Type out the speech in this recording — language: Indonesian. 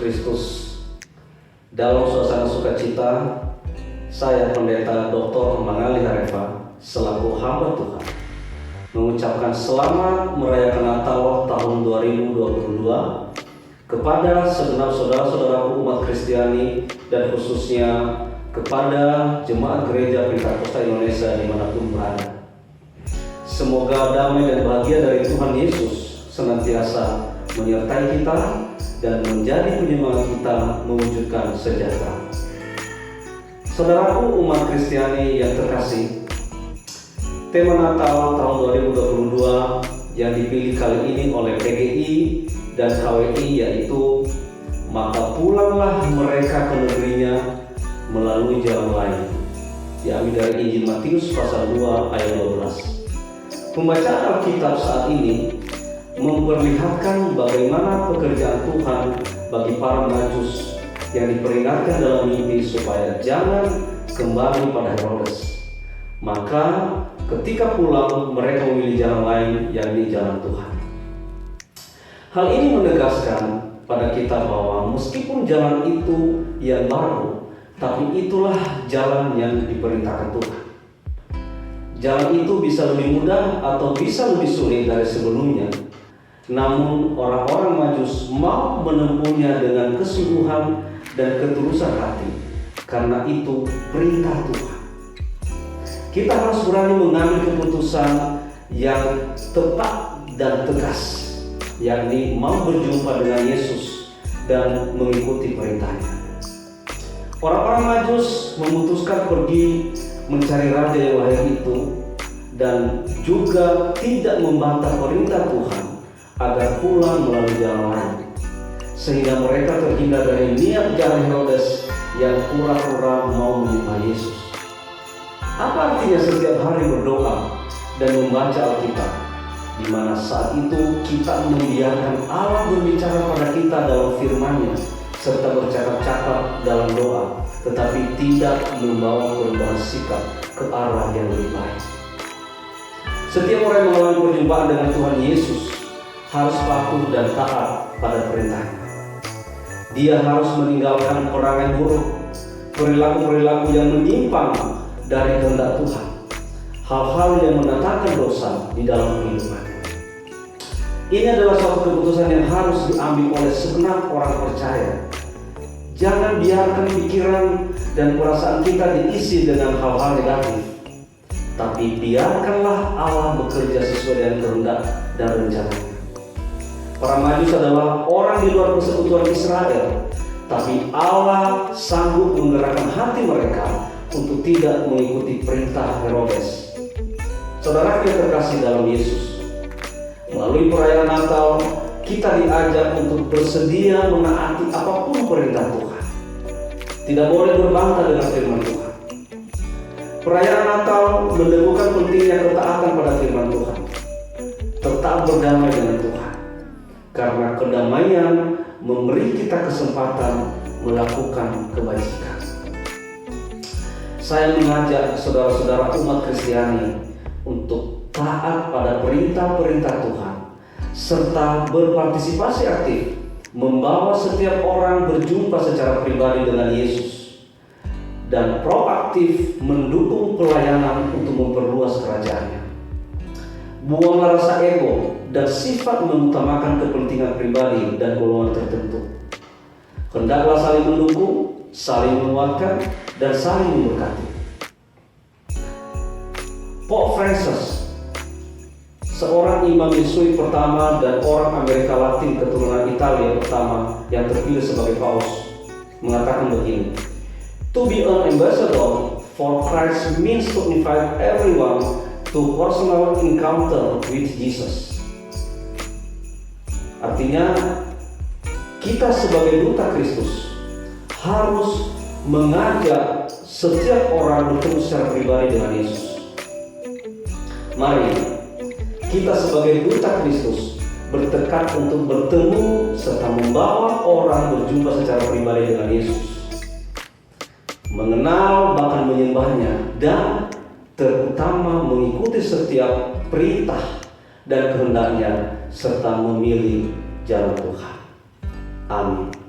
Kristus. Dalam suasana sukacita, saya Pendeta Dr. Mangali Harefa selaku hamba Tuhan mengucapkan selamat merayakan Natal tahun 2022 kepada segenap saudara-saudaraku umat Kristiani dan khususnya kepada Jemaat Gereja Pentakosta Indonesia dimanapun berada. Semoga damai dan bahagia dari Tuhan Yesus senantiasa menyertai kita dan menjadi penyemangat kita mewujudkan sejahtera. Saudaraku umat Kristiani yang terkasih, tema Natal tahun 2022 yang dipilih kali ini oleh PGI dan KWI yaitu "Maka pulanglah mereka ke negerinya melalui jalan lain", diambil dari Injil Matius pasal 2 ayat 12. Pembacaan Alkitab saat ini memperlihatkan bagaimana pekerjaan Tuhan bagi para Majus yang diperingatkan dalam mimpi supaya jangan kembali pada Herodes. Maka ketika pulang mereka memilih jalan lain, yakni jalan Tuhan. Hal ini menegaskan pada kita bahwa meskipun jalan itu yang baru, tapi itulah jalan yang diperintahkan Tuhan. Jalan itu bisa lebih mudah atau bisa lebih sulit dari sebelumnya. Namun orang-orang Majus mau menempuhnya dengan kesungguhan dan ketulusan hati, karena itu perintah Tuhan. Kita harus berani mengambil keputusan yang tepat dan tegas, yakni mau berjumpa dengan Yesus dan mengikuti perintahnya. Orang-orang Majus memutuskan pergi mencari raja yang lahir itu dan juga tidak membantah perintah Tuhan agar pulang melalui jalan lain, sehingga mereka terhindar dari niat jalan Herodes yang pura-pura mau menyembah Yesus. Apa artinya setiap hari berdoa dan membaca Alkitab, di mana saat itu kita membiarkan Allah berbicara pada kita dalam firman-Nya serta bercakap-cakap dalam doa, tetapi tidak membawa perubahan sikap ke arah yang lebih baik. Setiap orang yang mengalami perjumpaan dengan Tuhan Yesus harus patuh dan taat pada perintahnya. Dia harus meninggalkan perangai buruk, perilaku-perilaku yang menyimpang dari kehendak Tuhan, hal-hal yang mendatangkan dosa di dalam kehidupannya. Ini adalah suatu keputusan yang harus diambil oleh segenap orang percaya. Jangan biarkan pikiran dan perasaan kita diisi dengan hal-hal negatif, tapi biarkanlah Allah bekerja sesuai dengan kehendak dan rencananya. Para Majus adalah orang di luar persekutuan Israel, tapi Allah sanggup menggerakkan hati mereka untuk tidak mengikuti perintah Herodes. Saudara yang terkasih dalam Yesus, melalui perayaan Natal kita diajak untuk bersedia menaati apapun perintah Tuhan. Tidak boleh berbantah dengan firman Tuhan. Perayaan Natal meneguhkan pentingnya ketaatan pada firman Tuhan. Tetap berdamai dengan Tuhan, karena kedamaian memberi kita kesempatan melakukan kebajikan. Saya mengajak saudara-saudara umat Kristiani untuk taat pada perintah-perintah Tuhan, serta berpartisipasi aktif membawa setiap orang berjumpa secara pribadi dengan Yesus, dan proaktif mendukung pelayanan untuk memperluas kerajaannya. Buanglah rasa ego dan sifat mengutamakan kepentingan pribadi dan golongan tertentu. Hendaklah saling mendukung, saling menguatkan, dan saling memberkati. Pope Francis, seorang imam Yesuit pertama dan orang Amerika Latin keturunan Italia pertama yang terpilih sebagai paus, mengatakan begini: "To be an ambassador for Christ means to invite everyone to personal encounter with Jesus." Artinya, kita sebagai duta Kristus harus mengajak setiap orang bertemu secara pribadi dengan Yesus. Mari kita sebagai duta Kristus bertekad untuk bertemu serta membawa orang berjumpa secara pribadi dengan Yesus, mengenal bahkan menyembahnya, dan terutama mengikuti setiap perintah dan kehendaknya serta memilih jalan Tuhan. Amin.